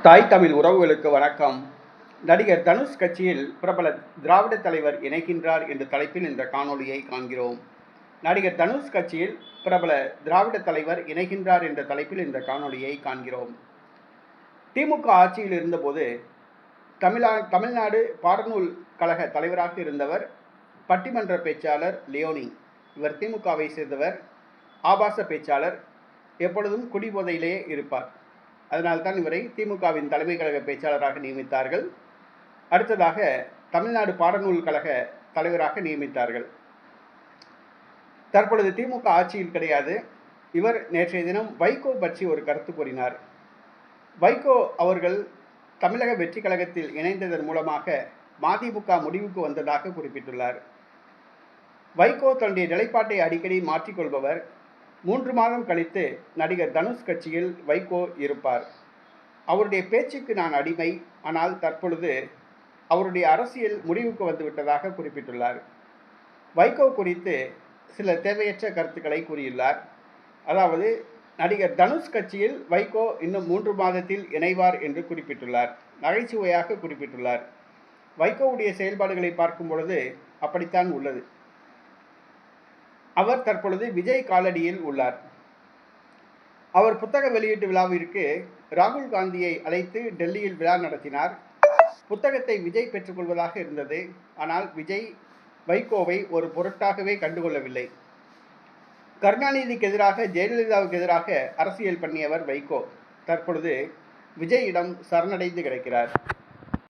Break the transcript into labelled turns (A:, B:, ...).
A: தாய் தமிழ் உறவுகளுக்கு வணக்கம். நடிகர் தனுஷ் கட்சியில் பிரபல திராவிட தலைவர் இணைகின்றார் என்ற தலைப்பில் இந்த காணொளியை காண்கிறோம். நடிகர் தனுஷ் கட்சியில் பிரபல திராவிட தலைவர் இணைகின்றார் என்ற தலைப்பில் இந்த காணொளியை காண்கிறோம். திமுக ஆட்சியில் இருந்தபோது தமிழ்நாடு பாடநூல் கழக தலைவராக இருந்தவர் பட்டிமன்ற பேச்சாளர் லியோனி. இவர் திமுகவை சேர்ந்தவர், ஆபாச பேச்சாளர், எப்பொழுதும் குடிபோதையிலேயே இருப்பார். அதனால்தான் இவரை திமுகவின் தலைமை கழக பேச்சாளராக நியமித்தார்கள். அடுத்ததாக தமிழ்நாடு பாடநூல் கழக தலைவராக நியமித்தார்கள். தற்பொழுது திமுக ஆட்சியில் கிடையாது. இவர் நேற்றைய தினம் வைகோ பற்றி ஒரு கருத்து கூறினார். வைகோ அவர்கள் தமிழக வெற்றி கழகத்தில் இணைந்ததன் மூலமாக மதிமுக முடிவுக்கு வந்ததாக குறிப்பிட்டுள்ளார். வைகோ தன்னுடைய நிலைப்பாட்டை அடிக்கடி மாற்றிக்கொள்பவர். 3 மாதம் கழித்து நடிகர் தனுஷ் கட்சியில் வைகோ இருப்பார். அவருடைய பேச்சுக்கு நான் அடிமை, ஆனால் தற்பொழுது அவருடைய அரசியல் முடிவுக்கு வந்துவிட்டதாக குறிப்பிட்டுள்ளார். வைகோ குறித்து சில தேவையற்ற கருத்துக்களை கூறியுள்ளார். அதாவது நடிகர் தனுஷ் கட்சியில் வைகோ இன்னும் 3 மாதத்தில் இணைவார் என்று குறிப்பிட்டுள்ளார். நகைச்சுவையாக குறிப்பிட்டுள்ளார். வைகோவுடைய செயல்பாடுகளை பார்க்கும் பொழுது அப்படித்தான் உள்ளது. அவர் தற்பொழுது விஜய் காலடியில் உள்ளார். அவர் புத்தக வெளியீட்டு விழாவிற்கு ராகுல் காந்தியை அழைத்து டெல்லியில் விழா நடத்தினார். புத்தகத்தை விஜய் பெற்றுக்கொள்வதாக இருந்தது. ஆனால் விஜய் வைகோவை ஒரு பொருட்டாகவே கண்டுகொள்ளவில்லை. கருணாநிதிக்கு எதிராக, ஜெயலலிதாவுக்கு எதிராக அரசியல் பண்ணியவர் வைகோ தற்பொழுது விஜயிடம் சரணடைந்து கிடக்கிறார்.